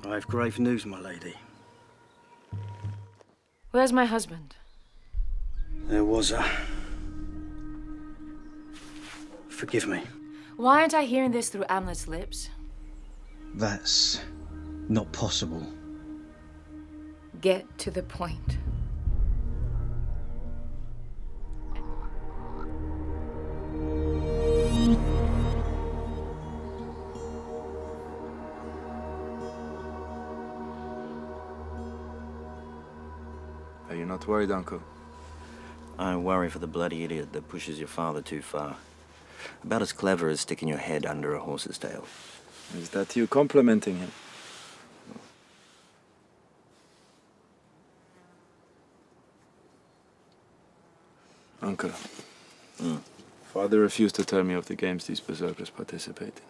I have grave news, my lady. Where's my husband? There was a... Forgive me. Why aren't I hearing this through Amlet's lips? That's not possible. Get to the point. Are you not worried, Uncle? I worry for the bloody idiot that pushes your father too far. About as clever as sticking your head under a horse's tail. Is that you complimenting him? Uncle. Father refused to tell me of the games these berserkers participate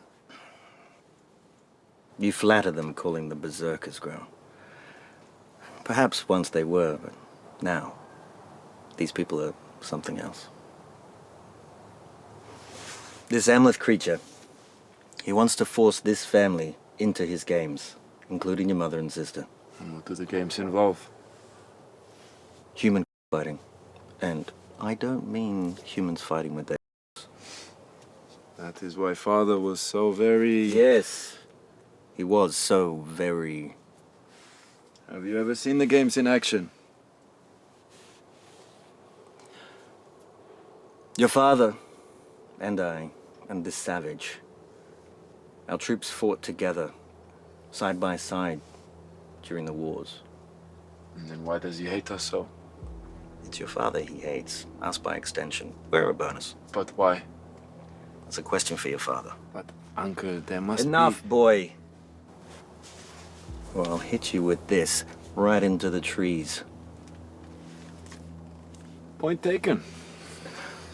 in. You flatter them calling them berserkers, Grow. Perhaps once they were, but now, these people are something else. This Amleth creature, he wants to force this family into his games, including your mother and sister. And what do the games involve? Human fighting. And I don't mean humans fighting with their... That is why Father was so very... Yes, he was so very... Have you ever seen the games in action? Your father, and I, and this savage, our troops fought together, side by side, during the wars. And then why does he hate us so? It's your father he hates, us by extension. We're a bonus. But why? That's a question for your father. But, Uncle, there must be... Enough, boy! Or I'll hit you with this, right into the trees. Point taken.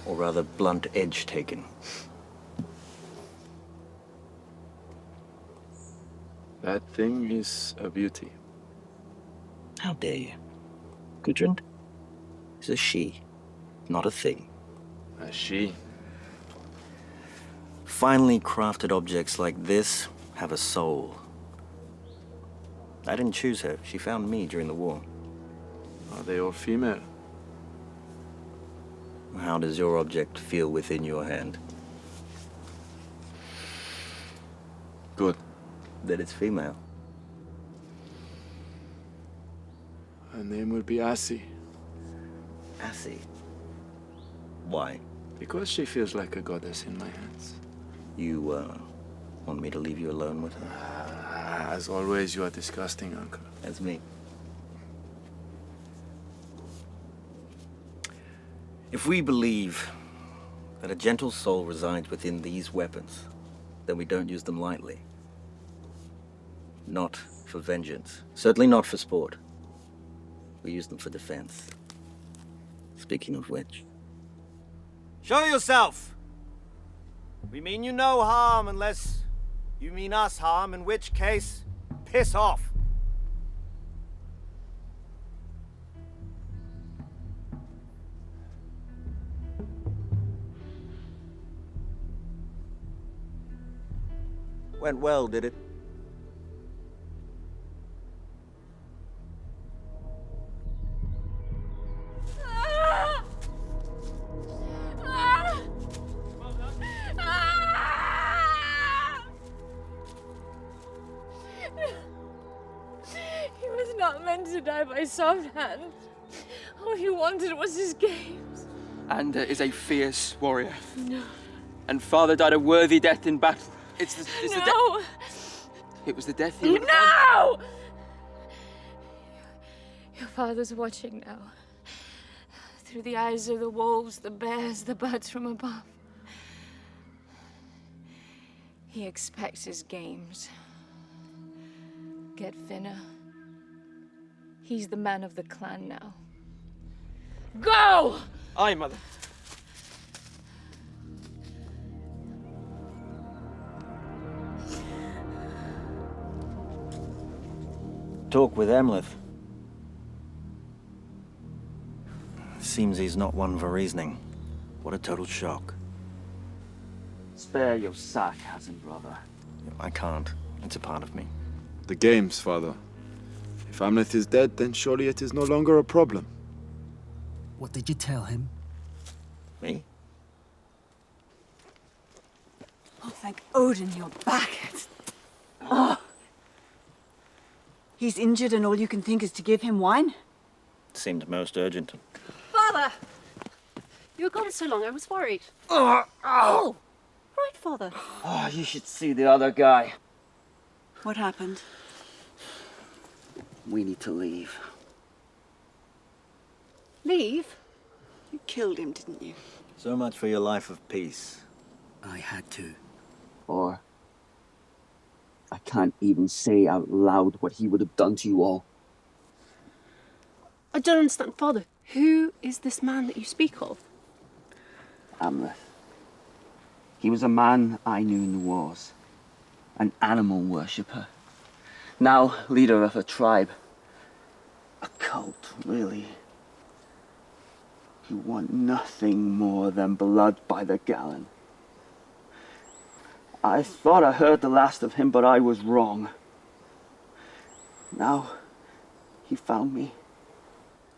Or rather, blunt edge taken. That thing is a beauty. How dare you? Gudrun is a she, not a thing. A she? Finely crafted objects like this have a soul. I didn't choose her. She found me during the war. Are they all female? How does your object feel within your hand? Good. That it's female. Her name will be Assi. Assi. Why? Because she feels like a goddess in my hands. You, want me to leave you alone with her? As always, you are disgusting, Uncle. That's me. If we believe that a gentle soul resides within these weapons, then we don't use them lightly. Not for vengeance. Certainly not for sport. We use them for defense. Speaking of which... Show yourself! We mean you no harm unless you mean us harm, in which case, piss off. Went well, did it? He was not meant to die by soft hand. All he wanted was his games. Ander is a fierce warrior. No. And father died a worthy death in battle. It's the No! It was the death he would have No! Your father's watching now. Through the eyes of the wolves, the bears, the birds from above. He expects his games. Get thinner. He's the man of the clan now. Go! Aye, mother. Talk with Amleth. Seems he's not one for reasoning. What a total shock. Spare your sarcasm, brother. I can't. It's a part of me. The games, father. If Amleth is dead, then surely it is no longer a problem. What did you tell him? Me? Oh, thank Odin, you're back. Oh. He's injured and all you can think is to give him wine? Seemed most urgent. Father! You were gone so long, I was worried. Oh! Right, Father. Oh, you should see the other guy. What happened? We need to leave. Leave? You killed him, didn't you? So much for your life of peace. I had to. Or I can't even say out loud what he would have done to you all. I don't understand, Father. Who is this man that you speak of? Amleth. He was a man I knew in the wars. An animal worshipper. Now leader of a tribe. A cult, really. He want nothing more than blood by the gallon. I thought I heard the last of him, but I was wrong. Now, he found me.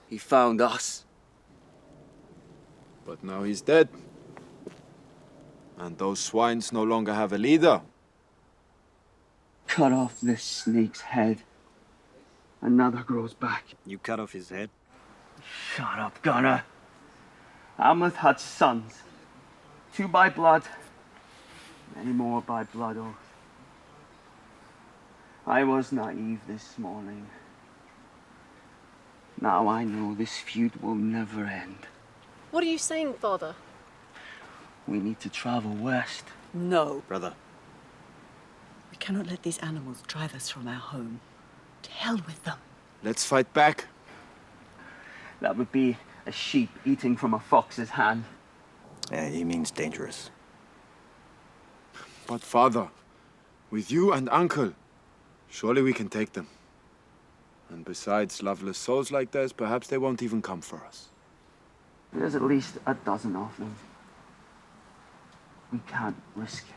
He found us. But now he's dead. And those swines no longer have a leader. Cut off this snake's head. Another grows back. You cut off his head? Shut up, Gunner. Amleth had sons. 2 by blood. Many more by blood oath. I was naive this morning. Now I know this feud will never end. What are you saying, Father? We need to travel west. No. Brother. We cannot let these animals drive us from our home. To hell with them. Let's fight back. That would be a sheep eating from a fox's hand. Yeah, he means dangerous. But father, with you and uncle, surely we can take them. And besides, loveless souls like theirs, perhaps they won't even come for us. There's at least a dozen of them. We can't risk it.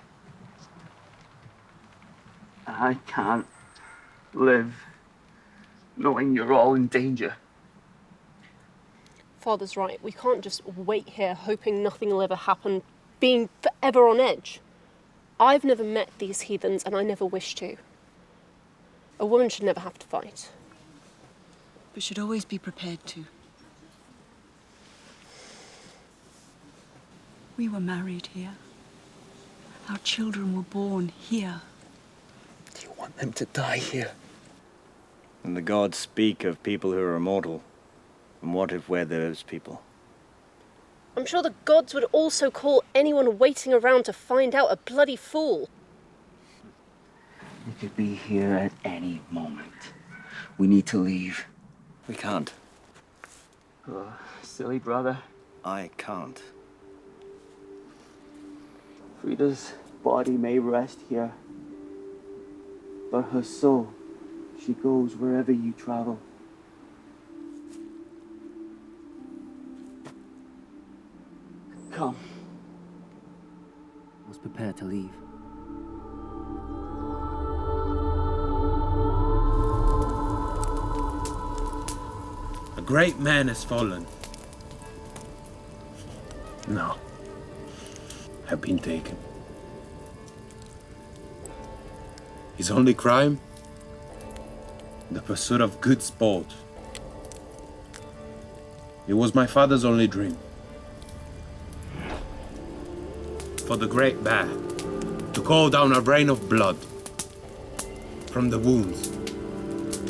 I can't live knowing you're all in danger. Father's right. We can't just wait here hoping nothing will ever happen, being forever on edge. I've never met these heathens, and I never wish to. A woman should never have to fight. We should always be prepared to. We were married here. Our children were born here. Do you want them to die here? And the gods speak of people who are immortal. And what if we're those people? I'm sure the gods would also call anyone waiting around to find out a bloody fool. We could be here at any moment. We need to leave. We can't. Oh, silly brother. I can't. Frida's body may rest here, but her soul, she goes wherever you travel. Come. Was prepared to leave. A great man has fallen. No. Have been taken. His only crime? The pursuit of good sport. It was my father's only dream. For the great bear to call down a rain of blood from the wounds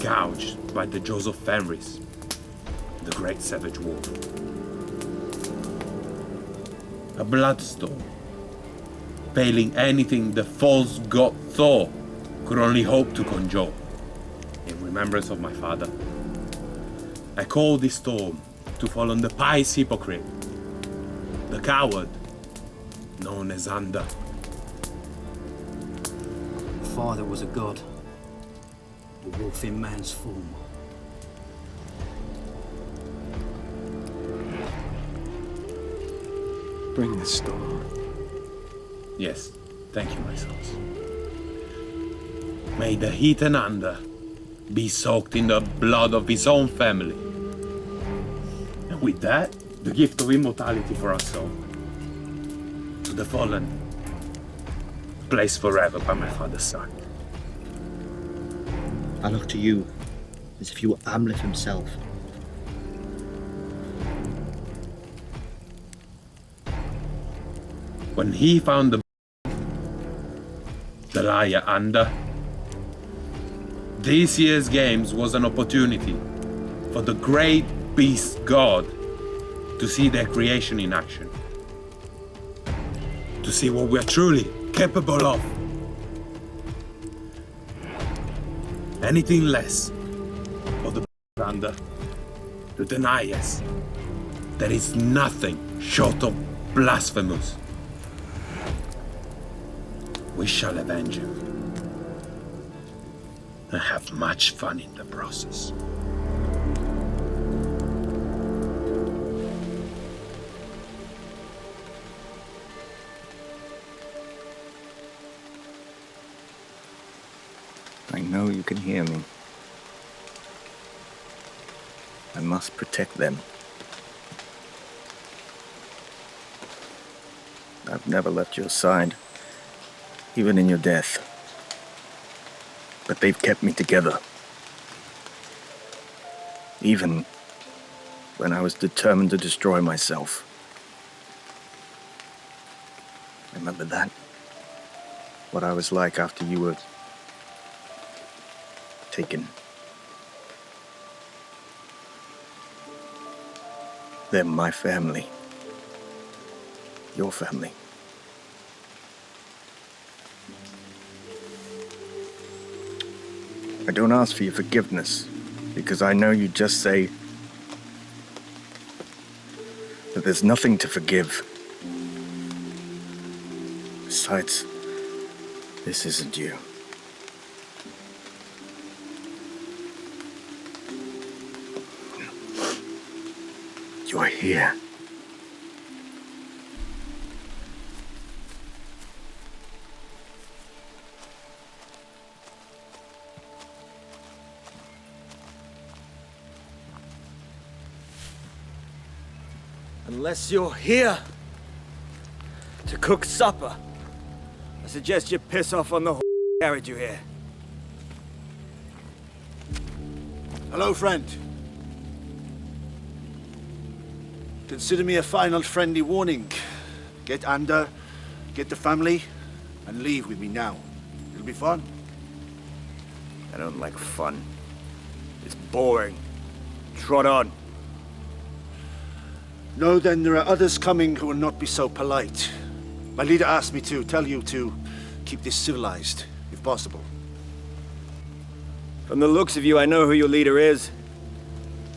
gouged by the jaws of Fenris, the great savage wolf. A bloodstorm, failing anything the false god Thor could only hope to conjure. In remembrance of my father, I call this storm to fall on the pious hypocrite, the coward known as Ander. Father was a god. A wolf in man's form. Bring the storm. Yes, thank you, my sons. May the heathen under be soaked in the blood of his own family. And with that, the gift of immortality for us all. To the fallen, placed forever by my father's side. I look to you as if you were Amleth himself. When he found the liar under, this year's games was an opportunity for the great beast god to see their creation in action. To see what we are truly capable of. Anything less for the under to deny us there is nothing short of blasphemous. We shall avenge him and have much fun in the process. I know you can hear me. I must protect them. I've never left your side, even in your death. But they've kept me together. Even when I was determined to destroy myself. Remember that? What I was like after you were taken. They're my family. Your family. I don't ask for your forgiveness, because I know you just say that there's nothing to forgive. Besides, this isn't you. You're here. Unless you're here to cook supper, I suggest you piss off on the who carried you here. Hello, friend. Consider me a final friendly warning. Get Ander, get the family, and leave with me now. It'll be fun. I don't like fun. It's boring. Trot on. No, then there are others coming who will not be so polite. My leader asked me to tell you to keep this civilized, if possible. From the looks of you, I know who your leader is.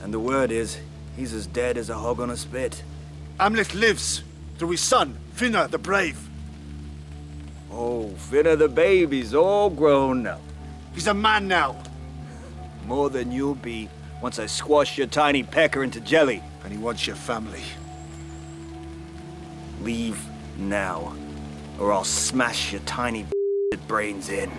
And the word is, he's as dead as a hog on a spit. Amleth lives through his son, Finna the Brave. Oh, Finna the baby's all grown up. He's a man now. More than you'll be once I squash your tiny pecker into jelly. And he wants your family. Leave now, or I'll smash your tiny brains in.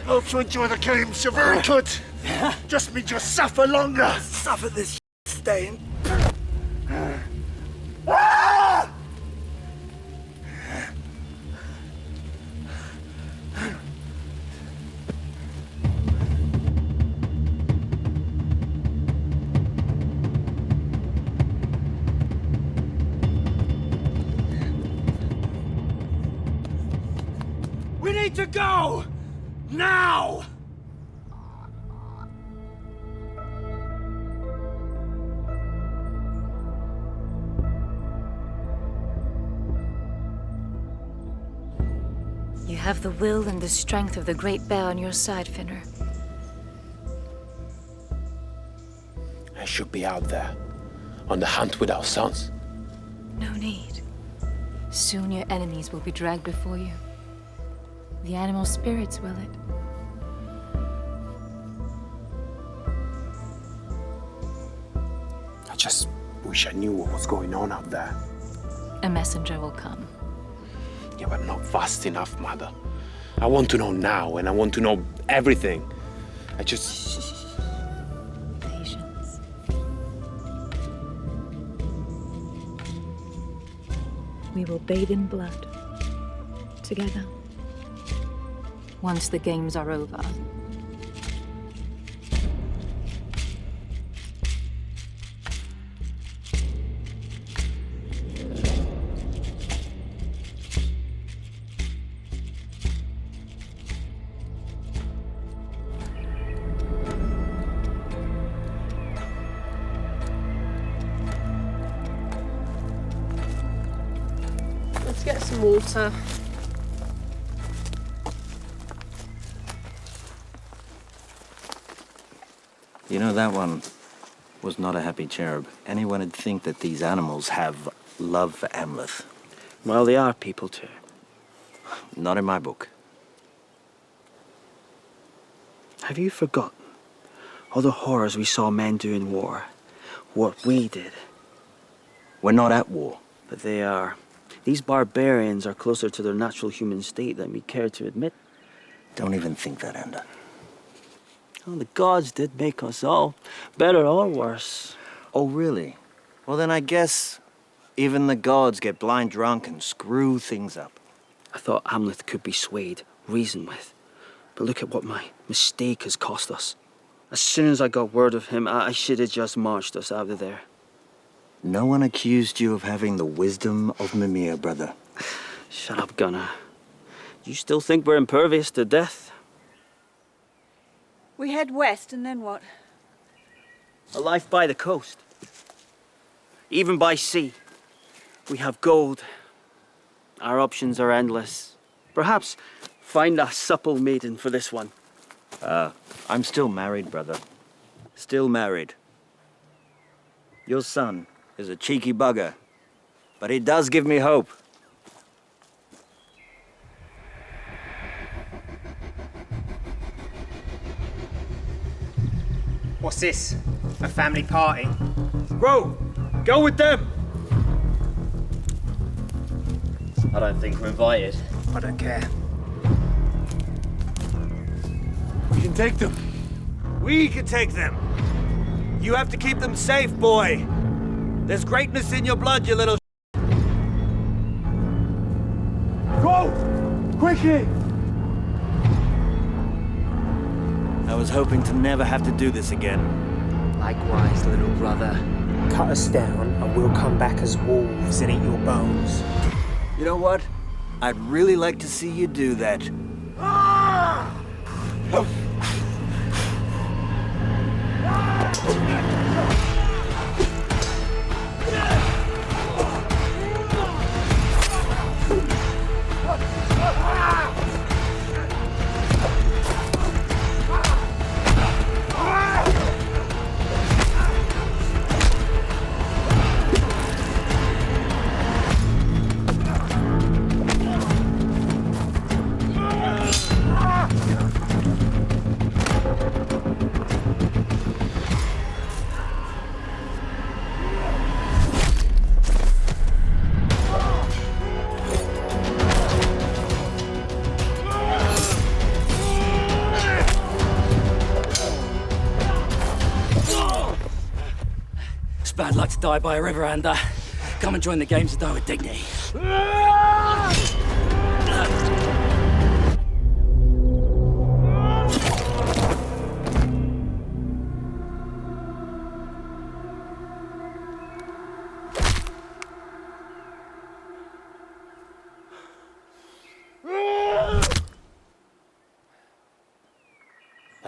Hope you enjoy the games, you're very good. Just means you'll suffer longer. Suffer this stain. need to go! Now! You have the will and the strength of the Great Bear on your side, Finner. I should be out there, on the hunt with our sons. No need. Soon your enemies will be dragged before you. The animal spirits will it. I just wish I knew what was going on out there. A messenger will come. Yeah, but not fast enough, Mother. I want to know now, and I want to know everything. I just... Patience. We will bathe in blood. Together. Once the games are over. Let's get some water. You know, that one was not a happy cherub. Anyone would think that these animals have love for Amleth. Well, they are people too. Not in my book. Have you forgotten all the horrors we saw men do in war? What we did? We're not at war. But they are. These barbarians are closer to their natural human state than we care to admit. Don't even think that, Ender. Oh, the gods did make us all, better or worse. Oh, really? Well, then I guess even the gods get blind drunk and screw things up. I thought Amleth could be swayed, reasoned with. But look at what my mistake has cost us. As soon as I got word of him, I should have just marched us out of there. No one accused you of having the wisdom of Mimir, brother. Shut up, Gunnar. You still think we're impervious to death? We head west, and then what? A life by the coast. Even by sea. We have gold. Our options are endless. Perhaps find a supple maiden for this one. I'm still married, brother. Still married. Your son is a cheeky bugger, but he does give me hope. What's this? A family party? Bro, go with them! I don't think we're invited. I don't care. We can take them. We can take them. You have to keep them safe, boy. There's greatness in your blood, you little Go! Quickly! I was hoping to never have to do this again. Likewise, little brother. Cut us down and we'll come back as wolves and eat your bones. You know what? I'd really like to see you do that. Bad luck to die by a river, and come and join the games to die with dignity.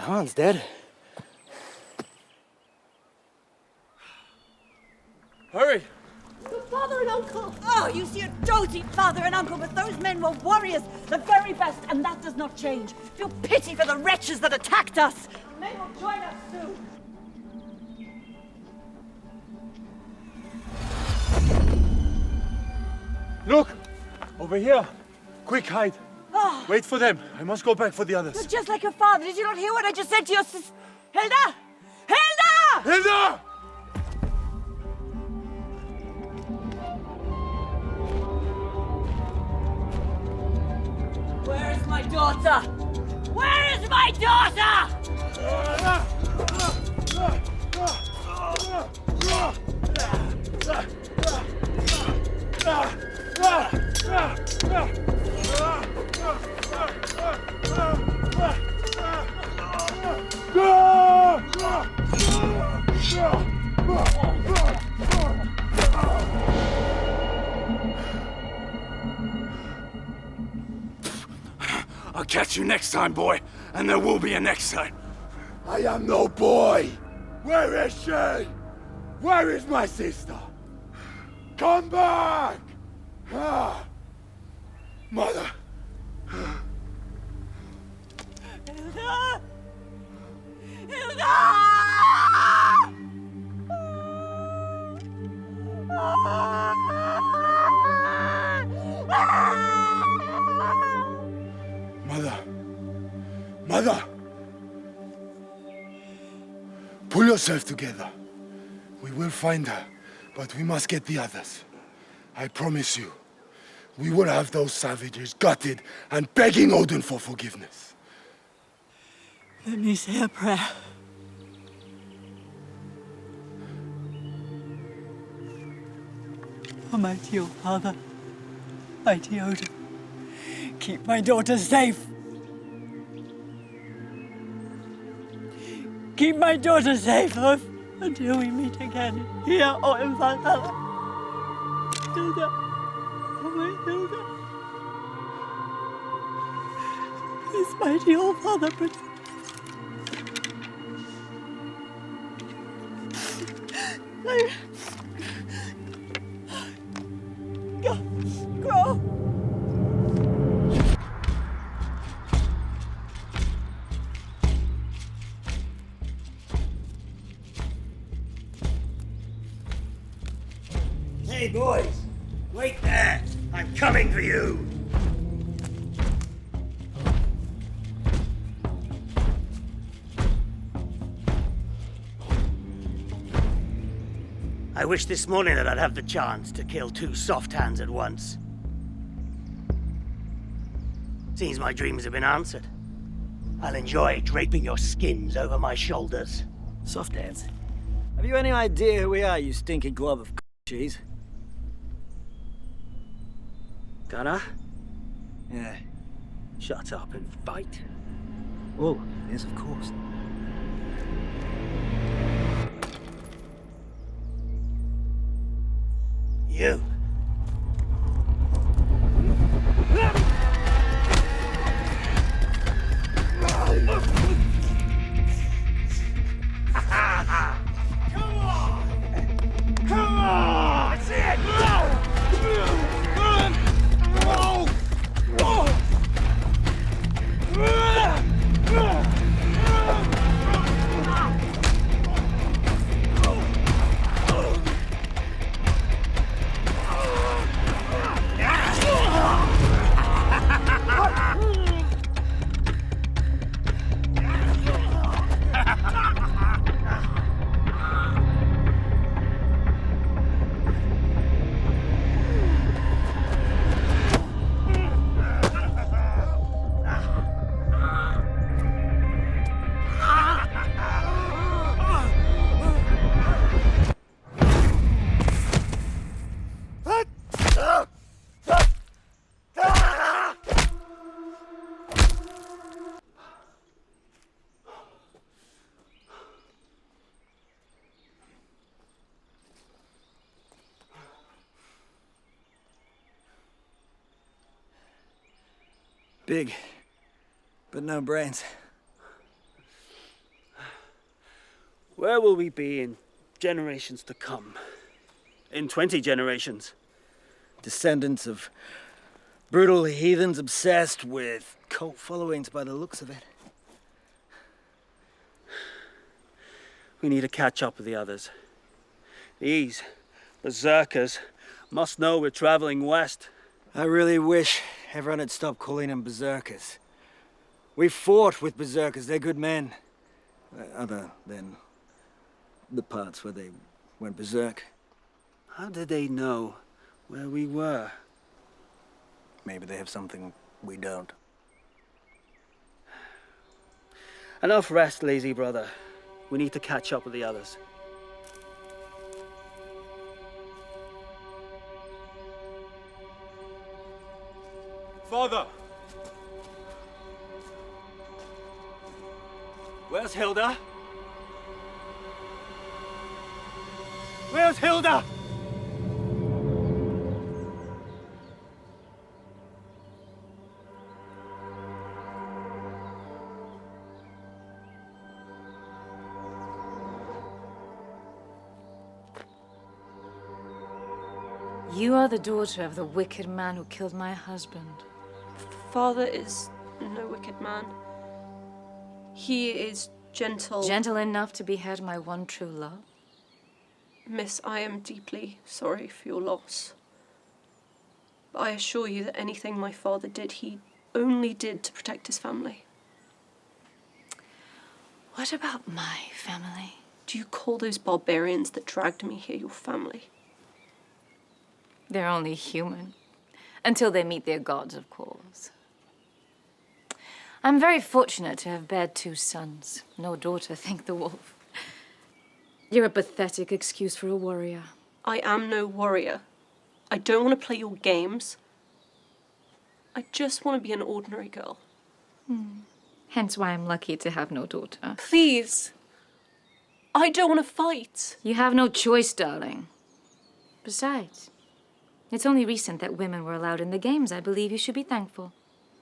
Han's dead. Hurry! Your father and uncle! Oh, you see a doting father and uncle, but those men were warriors, the very best, and that does not change. Feel pity for the wretches that attacked us. They will join us soon. Look! Over here! Quick, hide! Oh, Wait for them. I must go back for the others. you're just like your father. Did you not hear what I just said to your sis... Hilda! Hilda! Hilda! Where is my daughter? Where is my daughter? I'll catch you next time, boy, and there will be a next time. I am no boy! Where is she? Where is my sister? Come back! Ah. Mother! Hilda! Hilda! Mother! Mother! Pull yourself together. We will find her, but we must get the others. I promise you, we will have those savages gutted and begging Odin for forgiveness. Let me say a prayer. Almighty, O Father, mighty Odin, keep my daughter safe. Keep my daughter safe, Earth, until we meet again, here or in Valhalla. Hilda, oh my Hilda. Please, mighty O Father, protect. Grow. Hey, boys! Wait there! I'm coming for you! I wish this morning that I'd have the chance to kill two soft hands at once. Seems my dreams have been answered. I'll enjoy draping your skins over my shoulders. Soft hands. Have you any idea who we are, you stinking glob of cheese? Gonna? Yeah. Shut up and fight. Oh, yes, of course. You. Big, but no brains. Where will we be in generations to come? In 20 generations? Descendants of brutal heathens obsessed with cult followings by the looks of it. We need to catch up with the others. These berserkers must know we're traveling west. I really wish everyone had stopped calling them berserkers. We fought with berserkers, they're good men. Other than the parts where they went berserk. How did they know where we were? Maybe they have something we don't. Enough rest, lazy brother. We need to catch up with the others. Father! Where's Hilda? Where's Hilda? You are the daughter of the wicked man who killed my husband. Father is no wicked man. He is gentle. Gentle enough to behead my one true love? Miss, I am deeply sorry for your loss. But I assure you that anything my father did, he only did to protect his family. What about my family? Do you call those barbarians that dragged me here your family? They're only human. Until they meet their gods, of course. I'm very fortunate to have bared 2 sons. No daughter, thank the wolf. You're a pathetic excuse for a warrior. I am no warrior. I don't want to play your games. I just want to be an ordinary girl. Hence why I'm lucky to have no daughter. Please. I don't want to fight. You have no choice, darling. Besides, it's only recent that women were allowed in the games. I believe you should be thankful.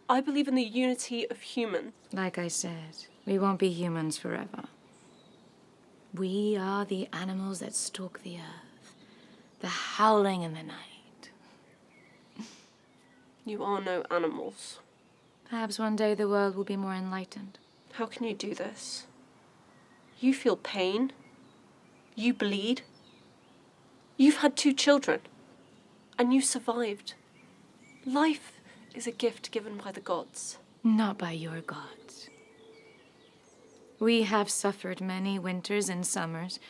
I believe in the unity of humans. Like I said, we won't be humans forever. We are the animals that stalk the earth, the howling in the night. You are no animals. Perhaps one day the world will be more enlightened. How can you do this? You feel pain. You bleed. You've had 2 children. And you survived. Life is a gift given by the gods. Not by your gods. We have suffered many winters and summers,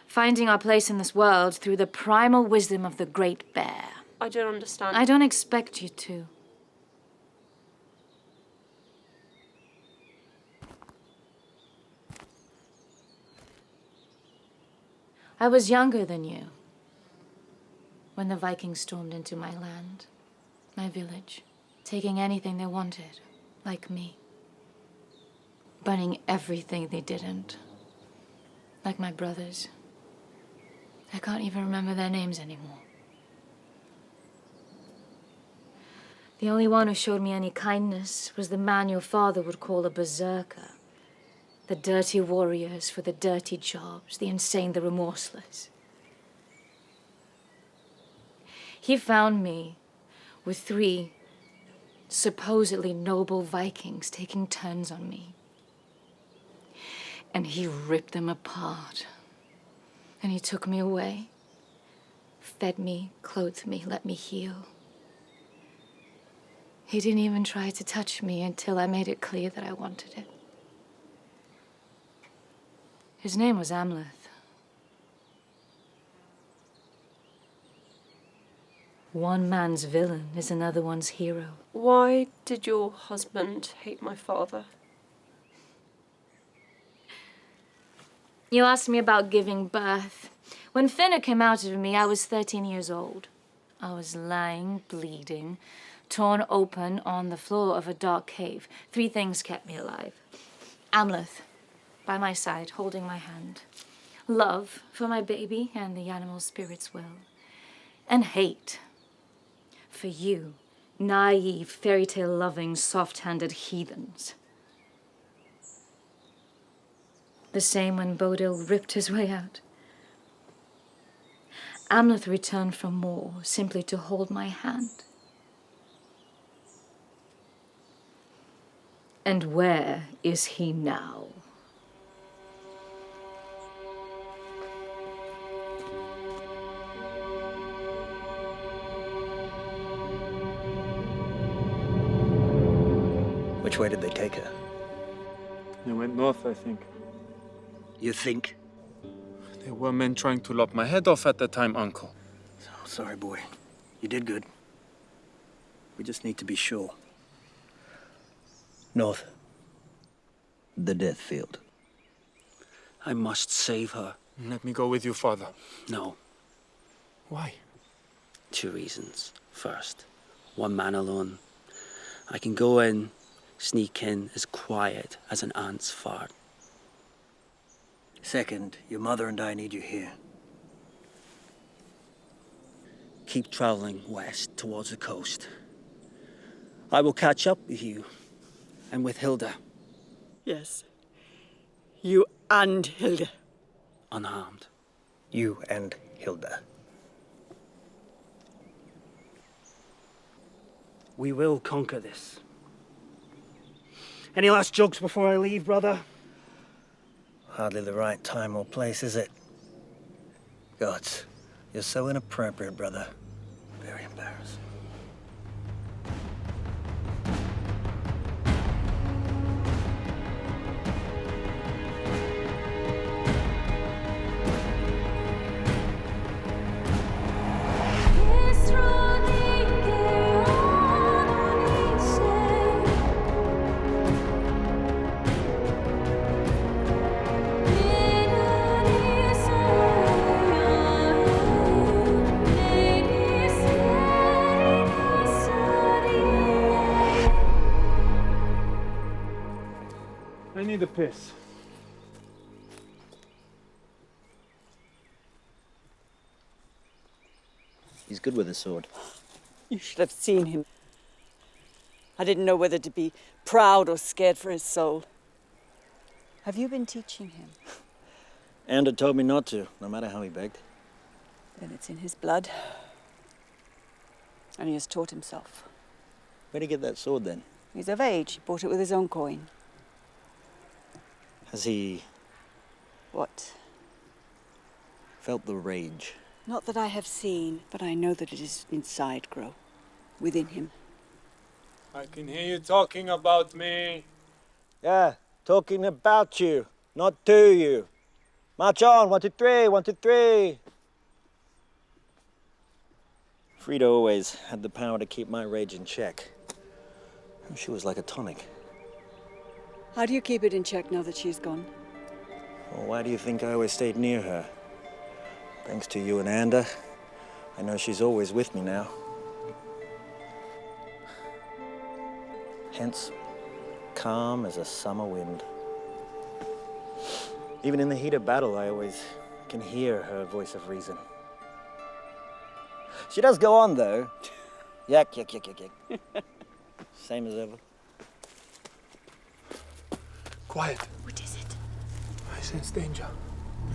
finding our place in this world through the primal wisdom of the Great Bear. I don't understand. I don't expect you to. I was younger than you when the Vikings stormed into my land, my village, taking anything they wanted, like me. Burning everything they didn't, like my brothers. I can't even remember their names anymore. The only one who showed me any kindness was the man your father would call a berserker. The dirty warriors for the dirty jobs, the insane, the remorseless. He found me with 3 supposedly noble Vikings taking turns on me. And he ripped them apart. And he took me away, fed me, clothed me, let me heal. He didn't even try to touch me until I made it clear that I wanted it. His name was Amleth. One man's villain is another one's hero. Why did your husband hate my father? You asked me about giving birth. When Finner came out of me, I was 13 years old. I was lying, bleeding, torn open on the floor of a dark cave. 3 things kept me alive. Amleth, by my side, holding my hand. Love for my baby and the animal spirit's will. And hate for you, naive, fairy tale loving, soft-handed heathens. The same when Bodil ripped his way out. Amleth returned from war simply to hold my hand. And where is he now? Which way did they take her? They went north, I think. You think? There were men trying to lop my head off at the time, Uncle. Oh, sorry, boy. You did good. We just need to be sure. North. The death field. I must save her. Let me go with you, Father. No. Why? 2 reasons. First, one man alone. I can go in, sneak in as quiet as an ant's fart. Second, your mother and I need you here. Keep traveling west towards the coast. I will catch up with you and with Hilda. Yes. You and Hilda. Unharmed. You and Hilda. We will conquer this. Any last jokes before I leave, brother? Hardly the right time or place, is it? Gods, you're so inappropriate, brother. Very embarrassing. I need a piss. He's good with a sword. You should have seen him. I didn't know whether to be proud or scared for his soul. Have you been teaching him? Ander told me not to, no matter how he begged. Then it's in his blood. And he has taught himself. Where'd he get that sword then? He's of age. He bought it with his own coin. Has he What? felt the rage? Not that I have seen, but I know that it is inside grow, within him. I can hear you talking about me. Yeah, talking about you, not to you. March on, 1, 2, 3, 1, 2, 3. Frida always had the power to keep my rage in check. She was like a tonic. How do you keep it in check now that she's gone? Well, why do you think I always stayed near her? Thanks to you and Ander, I know she's always with me now. Hence, calm as a summer wind. Even in the heat of battle, I always can hear her voice of reason. She does go on, though. Yak, yak, yak, yak, yak. Same as ever. Quiet. What is it? I sense danger.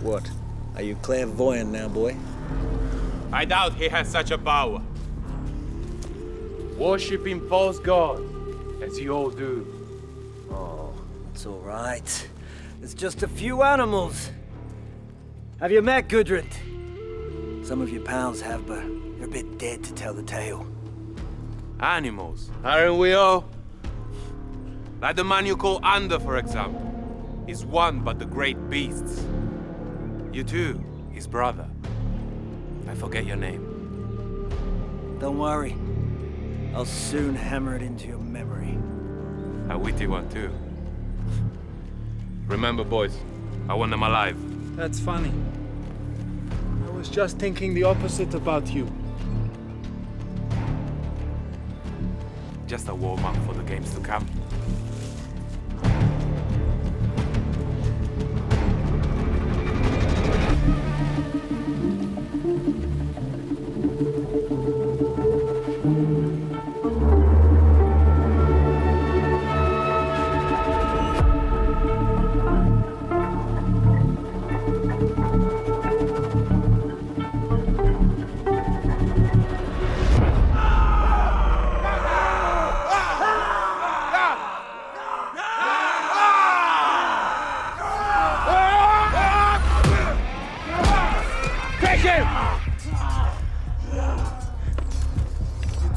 What? Are you clairvoyant now, boy? I doubt he has such a power. Worshipping false god, as you all do. Oh, it's all right. It's just a few animals. Have you met Gudrun? Some of your pals have, but they're a bit dead to tell the tale. Animals, aren't we all? Like the man you call Ander, for example. He's one but the great beasts. You too, his brother. I forget your name. Don't worry. I'll soon hammer it into your memory. A witty one too. Remember, boys, I want them alive. That's funny. I was just thinking the opposite about you. Just a warm-up for the games to come.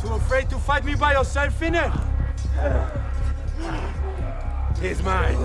Too afraid to fight me by yourself, Finner? He's mine.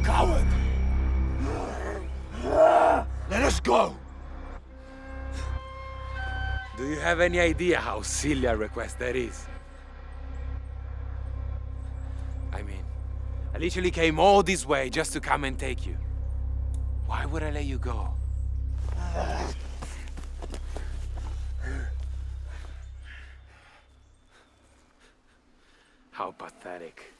Coward! Let us go! Do you have any idea how silly a request that is? I mean, I literally came all this way just to come and take you. Why would I let you go? How pathetic.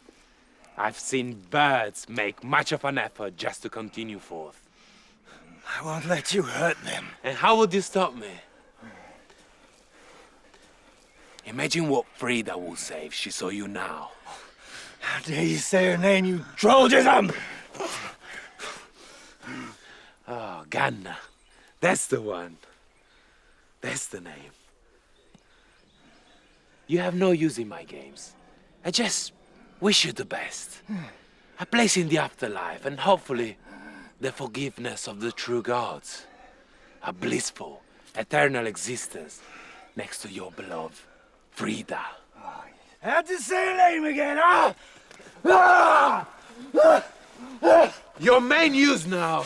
I've seen birds make much of an effort just to continue forth. I won't let you hurt them. And how would you stop me? Imagine what Frida will say if she saw you now. How dare you say her name, you Trojan! Oh, Ganna. That's the one. That's the name. You have no use in my games. I just wish you the best. A place in the afterlife and hopefully the forgiveness of the true gods. A blissful, eternal existence next to your beloved Frida. How'd you say her name again, huh? Your main use now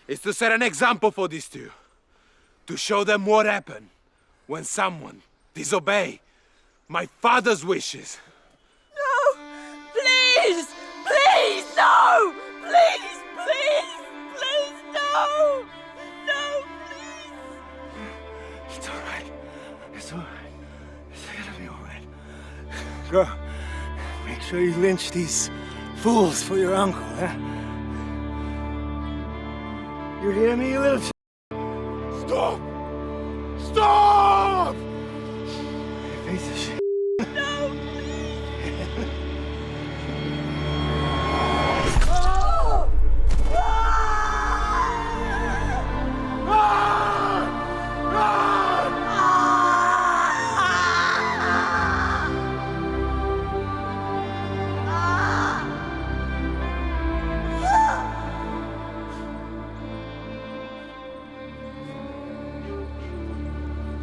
is to set an example for these two. To show them what happened when someone disobey my father's wishes. No! Please! Please, no! Please, please, please, no! No, please! It's all right. It's all right. It's gonna be all right. Go. Make sure you lynch these fools for your uncle, huh? You hear me, you little Stop! Stop! piece of shit? No, please!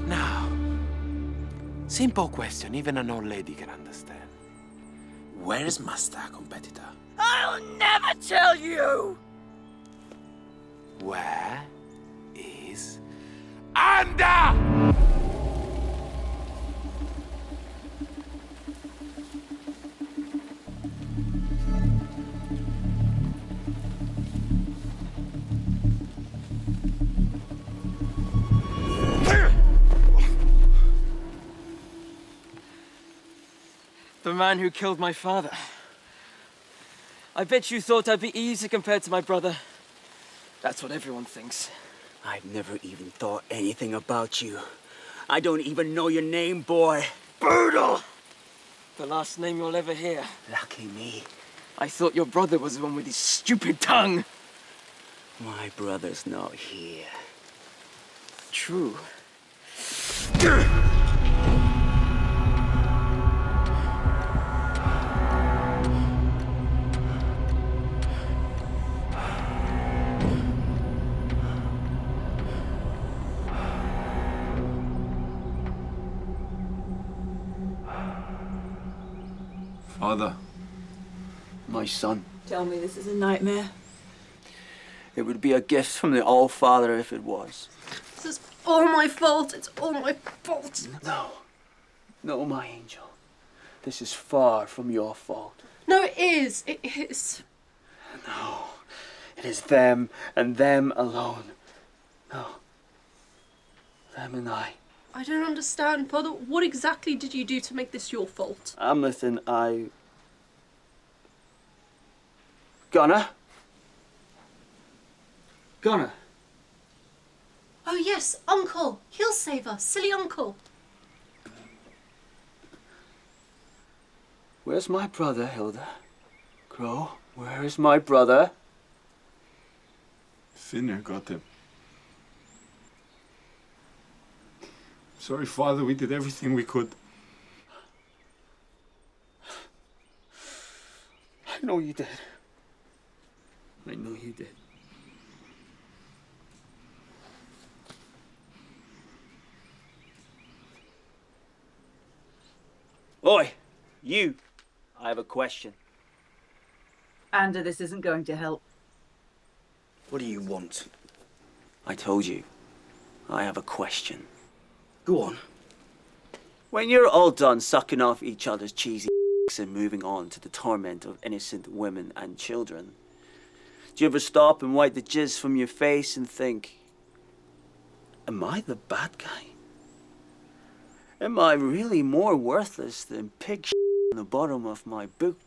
Now, simple question, even an old lady can understand. Where is my star competitor? I'll never tell you! Where is Anda? The man who killed my father. I bet you thought I'd be easy compared to my brother. That's what everyone thinks. I've never even thought anything about you. I don't even know your name, boy. Brutal! The last name you'll ever hear. Lucky me. I thought your brother was the one with his stupid tongue. My brother's not here. True. Father. My son. Tell me this is a nightmare. It would be a gift from the All-Father if it was. This is all my fault. It's all my fault. No. No, my angel. This is far from your fault. No, it is. It is. No. It is them and them alone. No. Them and I. I don't understand, Father. What exactly did you do to make this your fault? Amleth and I... Gunnar? Gunnar? Oh yes, Uncle. He'll save us. Silly Uncle. Where's my brother, Hilda? Crow, where is my brother? Finner got him. Sorry, Father, we did everything we could. I know you did. I know you did. Oi, you. I have a question. Ander, this isn't going to help. What do you want? I told you. I have a question. Go on. When you're all done sucking off each other's cheesy and moving on to the torment of innocent women and children, do you ever stop and wipe the jizz from your face and think, am I the bad guy? Am I really more worthless than pig on the bottom of my boot?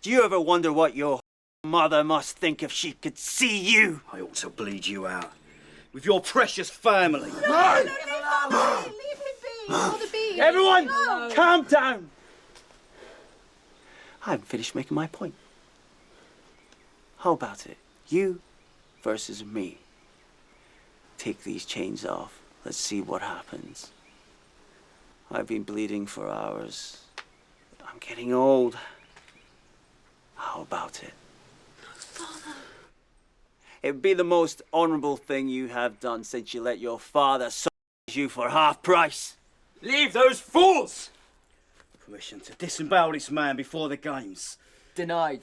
Do you ever wonder what your mother must think if she could see you? I ought to bleed you out. With your precious family. No, leave him be. Father, be. Everyone, No. calm down. I haven't finished making my point. How about it? You versus me. Take these chains off. Let's see what happens. I've been bleeding for hours. I'm getting old. How about it? Father. It'd be the most honorable thing you have done since you let your father sold you for half price. Leave those fools! Permission to disembowel this man before the games. Denied.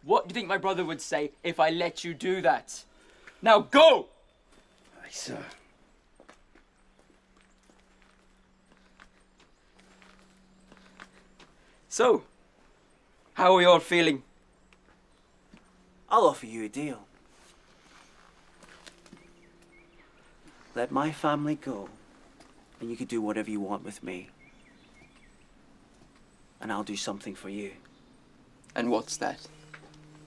What do you think my brother would say if I let you do that? Now go! Aye, sir. So, how are we all feeling? I'll offer you a deal. Let my family go, and you can do whatever you want with me. And I'll do something for you. And what's that?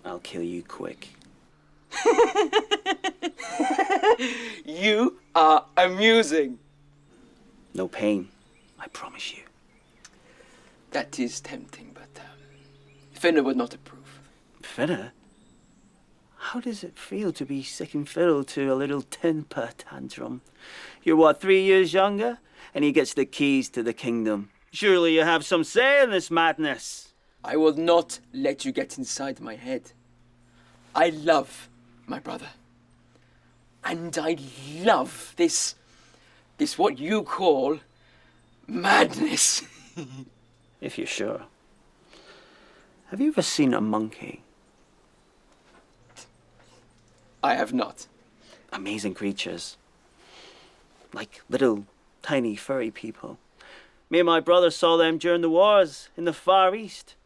I'll kill you quick. You are amusing. No pain, I promise you. That is tempting, but Finner would not approve. Finner? How does it feel to be sick and fiddle to a little temper tantrum? You're what, 3 years younger? And he gets the keys to the kingdom. Surely you have some say in this madness. I will not let you get inside my head. I love my brother. And I love this what you call madness. If you're sure. Have you ever seen a monkey? I have not. Amazing creatures. Like little, tiny, furry people. Me and my brother saw them during the wars in the Far East.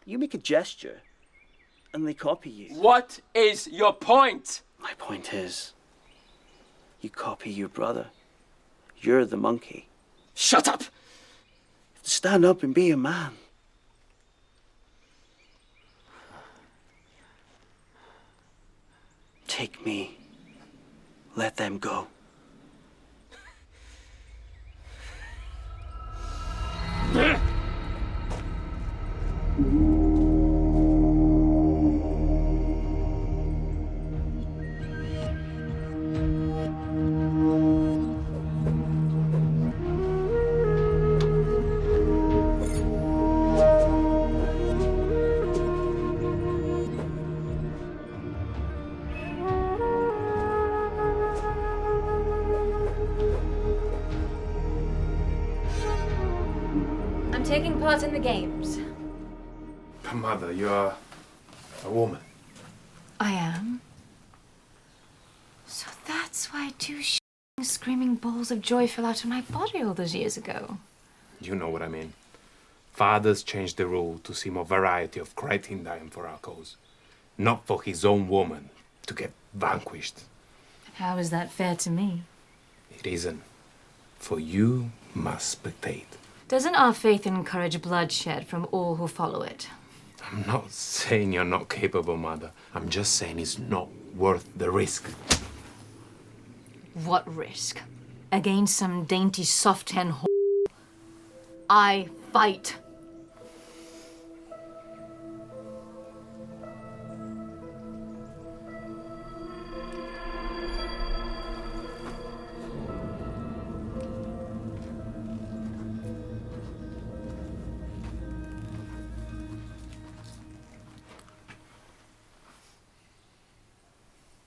You make a gesture, and they copy you. What is your point? My point is, you copy your brother. You're the monkey. Shut up! Stand up and be a man. Take me. Let them go. I'm taking part in the games. But Mother, you're a woman. I am. So that's why two screaming balls of joy fell out of my body all those years ago. You know what I mean. Father's changed the rule to see more variety of creating dying for our cause. Not for his own woman to get vanquished. How is that fair to me? It isn't. For you must spectate. Doesn't our faith encourage bloodshed from all who follow it? I'm not saying you're not capable, Mother. I'm just saying it's not worth the risk. What risk? Against some dainty soft-hand I fight.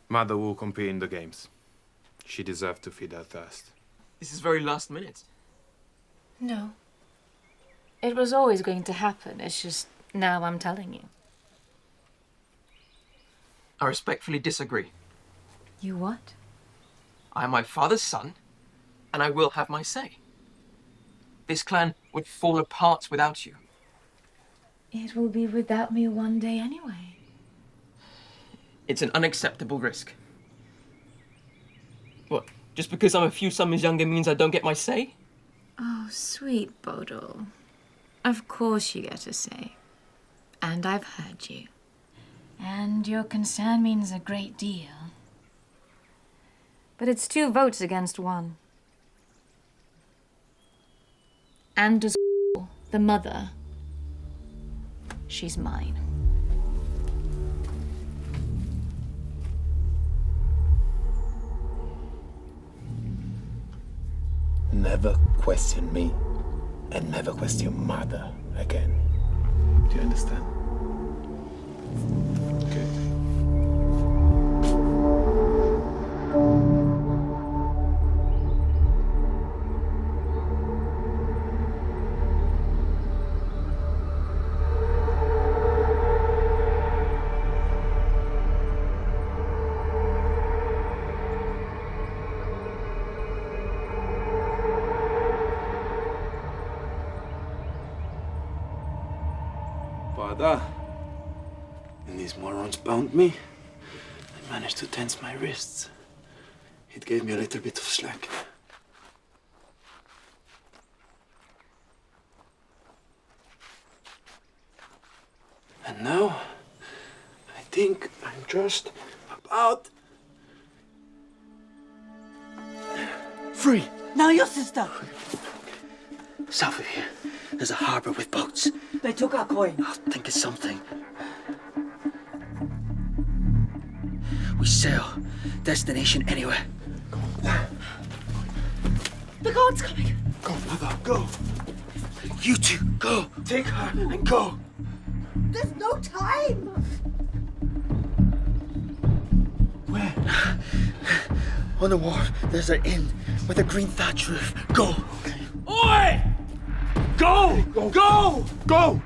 Mother will compete in the games. She deserves to feed her thirst. This is very last minute. No. It was always going to happen. It's just now I'm telling you. I respectfully disagree. You what? I am my father's son, and I will have my say. This clan would fall apart without you. It will be without me one day anyway. It's an unacceptable risk. What, just because I'm a few summers younger means I don't get my say? Oh, sweet Bodil. Of course you get a say. And I've heard you. And your concern means a great deal. But it's 2 votes against 1. And as the mother, she's mine. Never question me, and never question Mother again. Do you understand? Good. Father, when these morons bound me, I managed to tense my wrists. It gave me a little bit of slack. And now, I think I'm just about free. Now your sister. South of here, there's a harbor with boats. They took our coin. I'll think of something. We sail. Destination anywhere. The guard's coming. Go, Mother, go. You two, go. Take her and go. There's no time. Where? On the wharf, there's an inn with a green thatch roof. Go. Oi! Go! Go! Go! Go!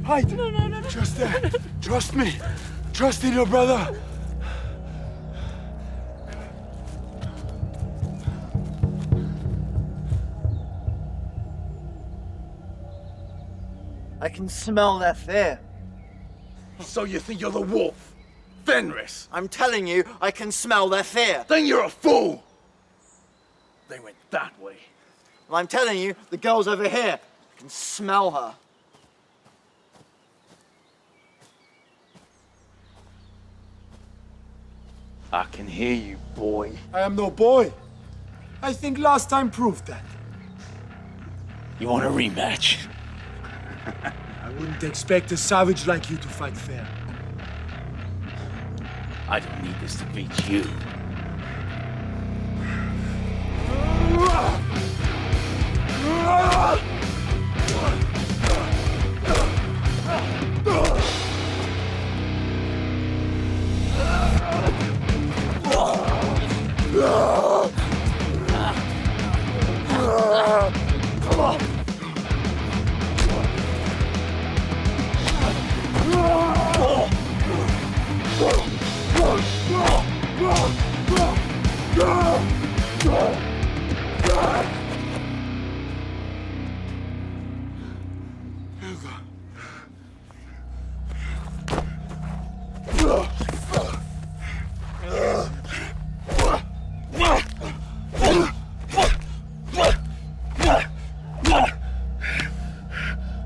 Hide! No. Just there. Trust me. Trust in your brother. I can smell their fear. So you think you're the wolf? Fenris? I'm telling you, I can smell their fear. Then you're a fool! They went that way. And I'm telling you, the girl's over here. I can smell her. I can hear you, boy. I am no boy. I think last time proved that. You want a rematch? I wouldn't expect a savage like you to fight fair. I don't need this to beat you.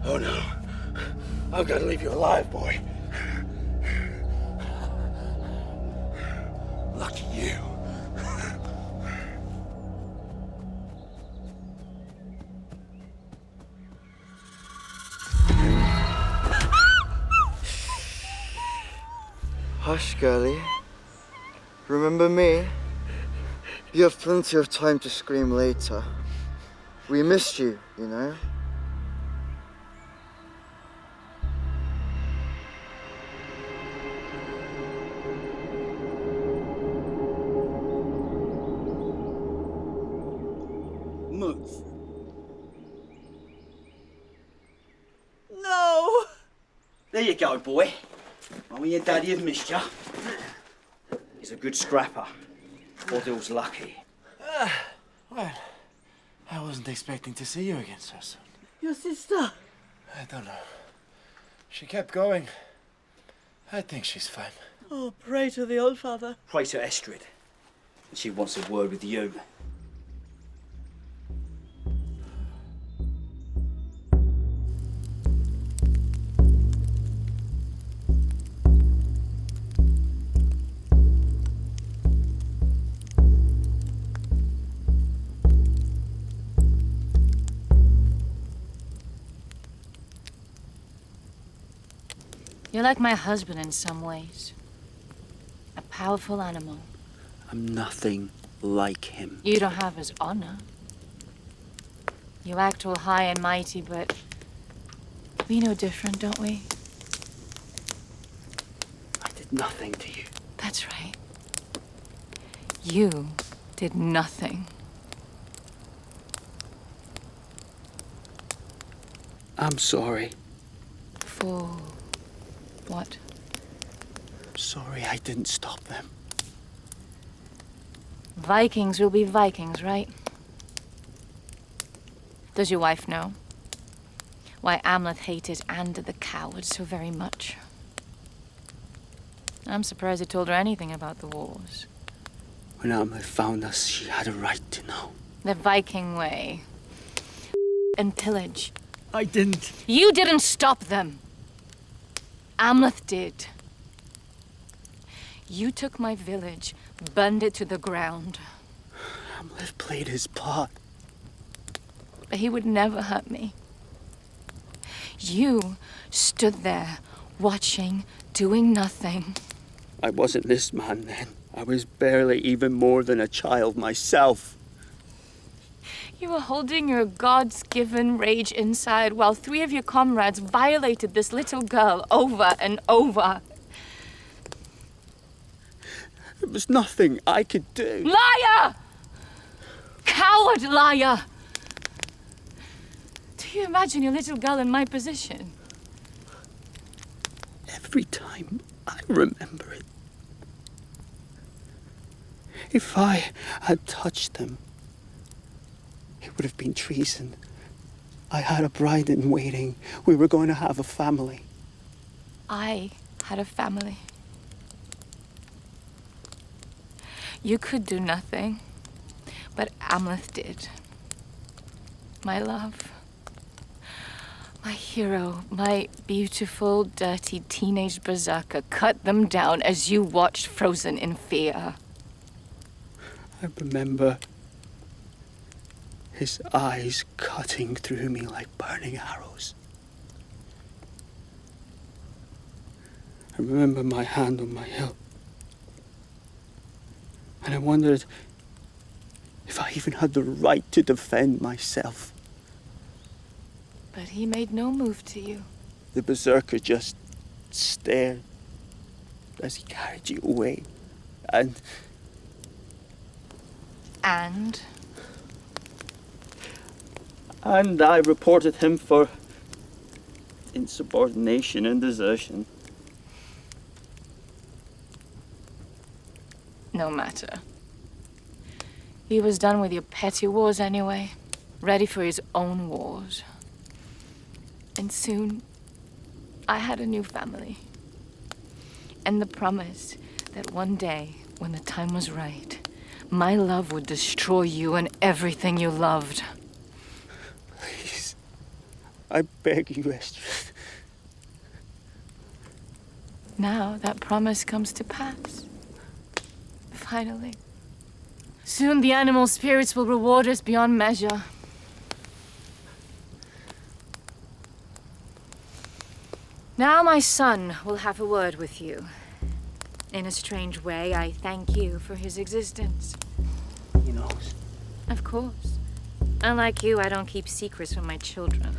Oh no. I've got to leave you alive, boy. Lucky you. Hush, girlie. Remember me? You have plenty of time to scream later. We missed you, you know? Move. No! There you go, boy. Mummy and Daddy have missed you. He's a good scrapper. Bodil's lucky. Well, I wasn't expecting to see you again so soon. Your sister? I don't know. She kept going. I think she's fine. Oh, pray to the old father. Pray to Estrid. And she wants a word with you. You're like my husband in some ways. A powerful animal. I'm nothing like him. You don't have his honor. You act all high and mighty, but we know different, don't we? I did nothing to you. That's right. You did nothing. I'm sorry. For what? I'm sorry I didn't stop them. Vikings will be Vikings, right? Does your wife know why Amleth hated Ander the coward so very much? I'm surprised he told her anything about the wars. When Amleth found us, she had a right to know. The Viking way. And pillage. I didn't. You didn't stop them. Amleth did. You took my village, burned it to the ground. Amleth played his part. But he would never hurt me. You stood there, watching, doing nothing. I wasn't this man then. I was barely even more than a child myself. You were holding your God's-given rage inside while 3 of your comrades violated this little girl over and over. There was nothing I could do. Liar! Coward liar! Do you imagine your little girl in my position? Every time I remember it. If I had touched them, it would have been treason. I had a bride in waiting. We were going to have a family. I had a family. You could do nothing, but Amleth did. My love. My hero, my beautiful, dirty teenage berserker cut them down as you watched frozen in fear. I remember his eyes cutting through me like burning arrows. I remember my hand on my hilt. And I wondered if I even had the right to defend myself. But he made no move to you. The berserker just stared as he carried you away. And I reported him for insubordination and desertion. No matter. He was done with your petty wars anyway, ready for his own wars. And soon, I had a new family. And the promise that one day, when the time was right, my love would destroy you and everything you loved. Please, I beg you, Esther. Now that promise comes to pass. Finally. Soon the animal spirits will reward us beyond measure. Now my son will have a word with you. In a strange way, I thank you for his existence. He knows. Of course. Unlike you, I don't keep secrets from my children.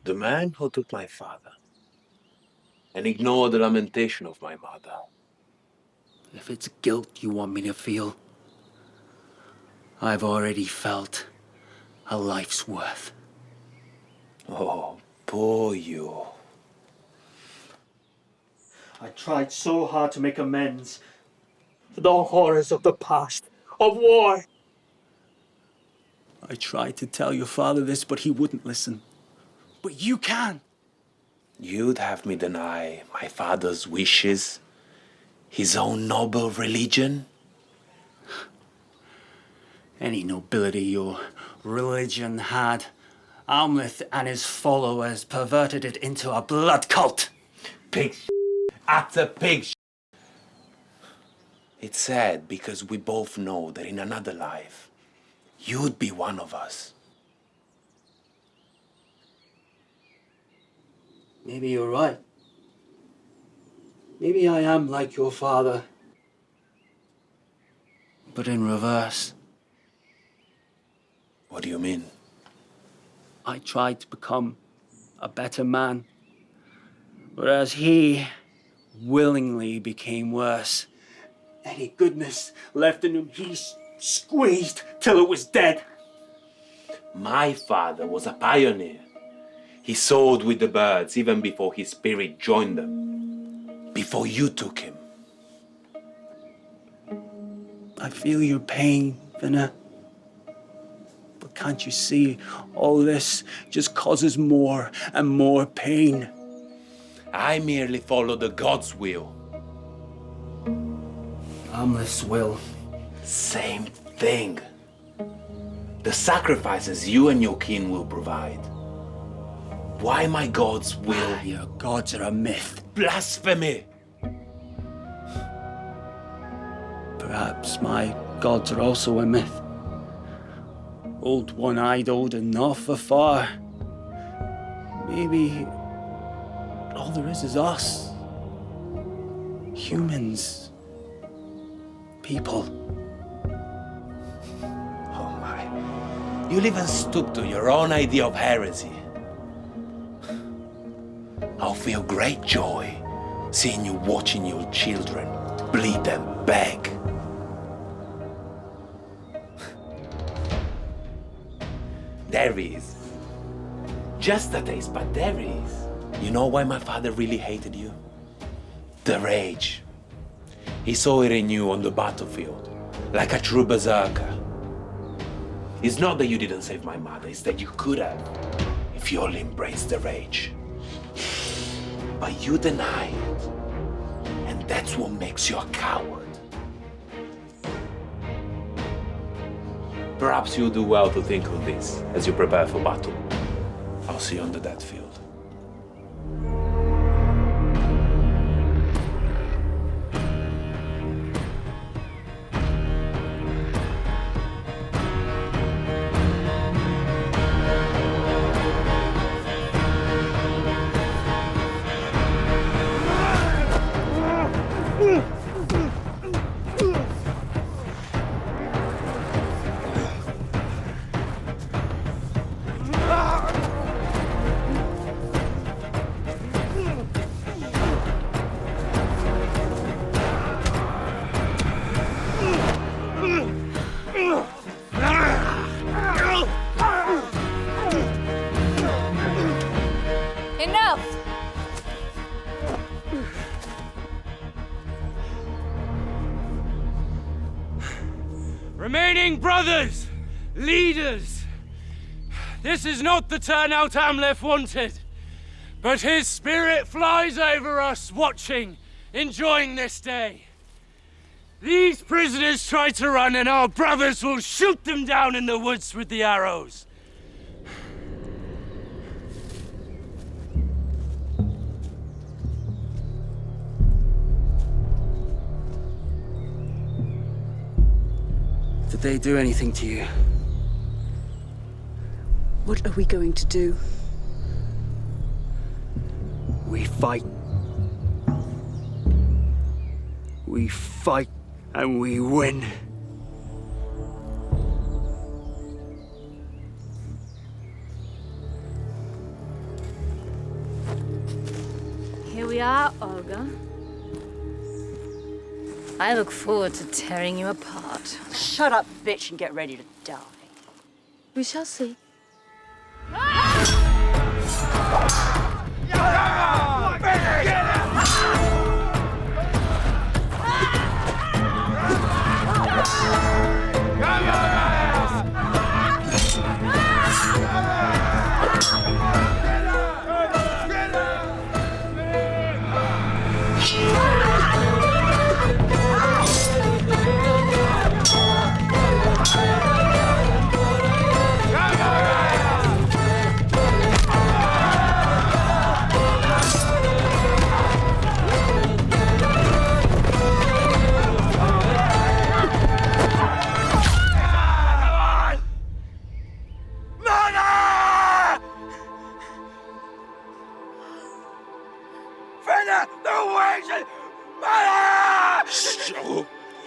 The man who took my father and ignored the lamentation of my mother. If it's guilt you want me to feel, I've already felt a life's worth. Oh, poor you. I tried so hard to make amends for the horrors of the past, of war. I tried to tell your father this, but he wouldn't listen. But you can. You'd have me deny my father's wishes, his own noble religion? Any nobility your religion had, Amleth and his followers perverted it into a blood cult. Pig utter pig. It's sad because we both know that in another life, you'd be one of us. Maybe you're right. Maybe I am like your father. But in reverse. What do you mean? I tried to become a better man, whereas he willingly became worse. Any goodness left in him, he squeezed till it was dead. My father was a pioneer. He soared with the birds even before his spirit joined them. Before you took him. I feel your pain, Vinna. But can't you see all this just causes more and more pain? I merely follow the God's will. Amleth's will. Same thing. The sacrifices you and your kin will provide. Why my God's will? Your gods are a myth. Blasphemy! Perhaps my gods are also a myth. Old one-eyed Odin, off afar. Maybe all there is us. Humans. People. Oh my. You'll even stoop to your own idea of heresy. I'll feel great joy seeing you watching your children bleed and beg. There is. Just a taste, but there is. You know why my father really hated you? The rage. He saw it in you on the battlefield, like a true berserker. It's not that you didn't save my mother, it's that you could have, if you only embraced the rage. But you deny it, and that's what makes you a coward. Perhaps you'll do well to think on this as you prepare for battle. I'll see you on the death field. Enough! Remaining brothers, leaders, this is not the turnout Amleth wanted, but his spirit flies over us, watching, enjoying this day. These prisoners try to run, and our brothers will shoot them down in the woods with the arrows. Did they do anything to you? What are we going to do? We fight. We fight and we win. Here we are, Olga. I look forward to tearing you apart. Shut up, bitch, and get ready to die. We shall see.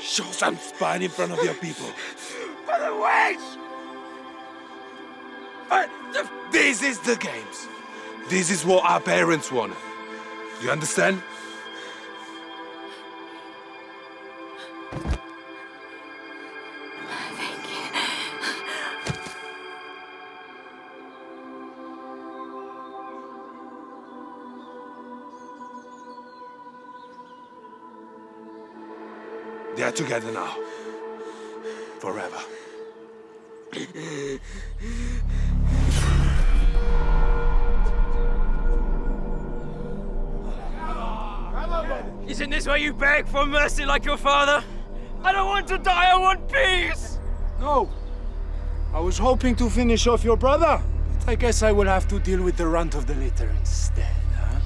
Show some spine in front of your people. For the wage! But This is the games. This is what our parents wanted. You understand? They are together now. Forever. Isn't this where you beg for mercy like your father? I don't want to die, I want peace! No. I was hoping to finish off your brother, but I guess I will have to deal with the runt of the litter instead, huh?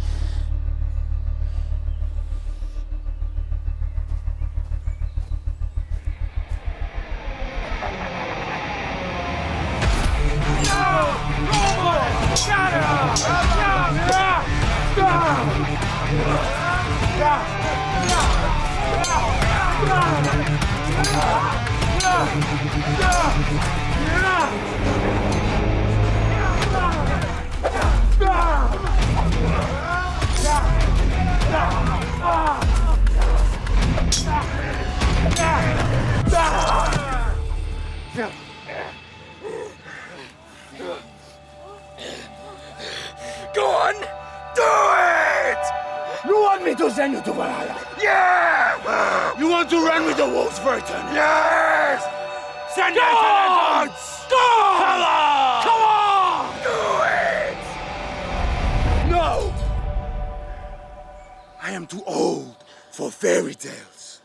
Go on! Do it! You want me to send you to Valhalla? Yeah! You want to run with the wolves for eternity? Yes! Send it to the gods! Go fairy tales.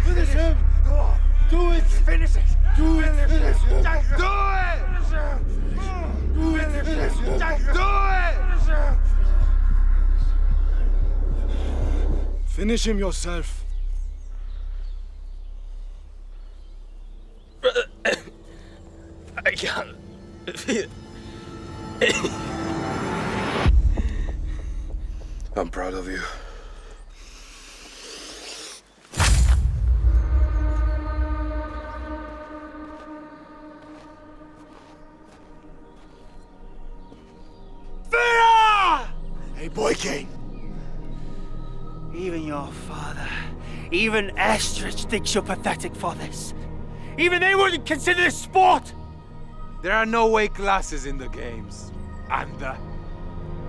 Finish him! Do it! Finish it! Do it! Finish him! Do it! Do it! Finish him! Do it! Finish him yourself. I can't feel. I'm proud of you. Hey, boy king. Even your father, even Estrich thinks you're pathetic for this. Even they wouldn't consider this sport. There are no weight classes in the games. And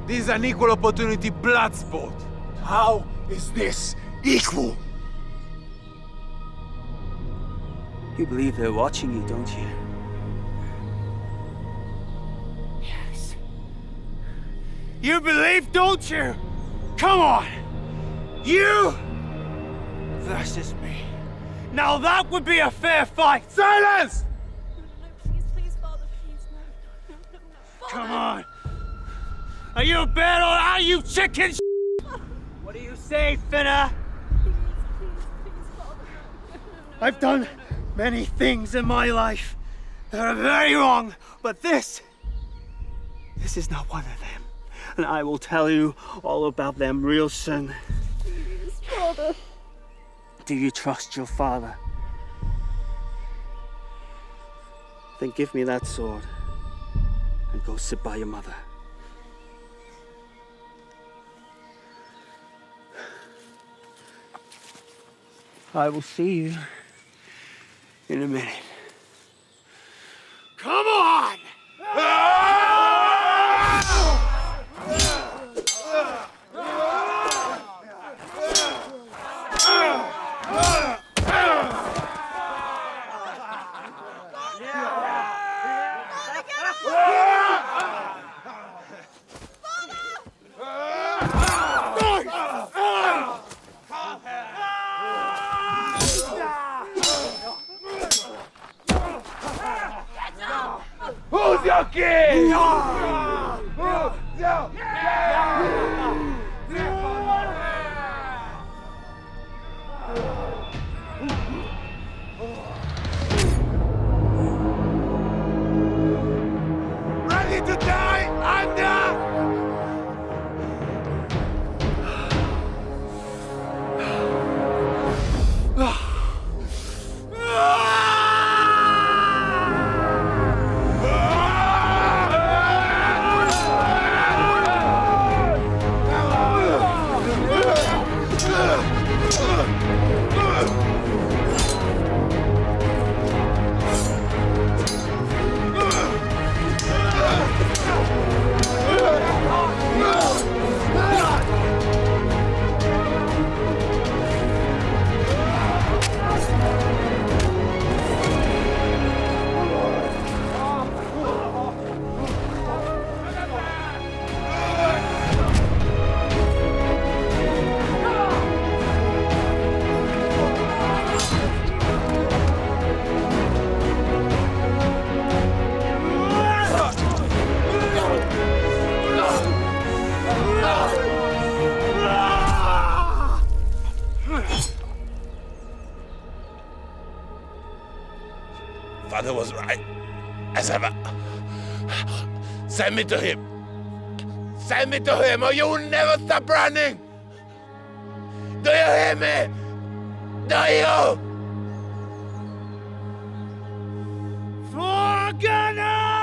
this is an equal opportunity blood sport. How is this equal? You believe they're watching you, don't you? Yes. You believe, don't you? Come on. You versus me. Now that would be a fair fight. Silence! Please, Father, please, no. Come on. Are you a bear or are you chicken? What do you say, Finna? I've done many things in my life that are very wrong, but this is not one of them. And I will tell you all about them real soon. Please, Father. Do you trust your father? Then give me that sword and go sit by your mother. I will see you in a minute. Come on! Who's your king? Ready to die, Anda! Father was right, as ever. Send me to him. Send me to him, or you will never stop running. Do you hear me? Do you? For Gunnar!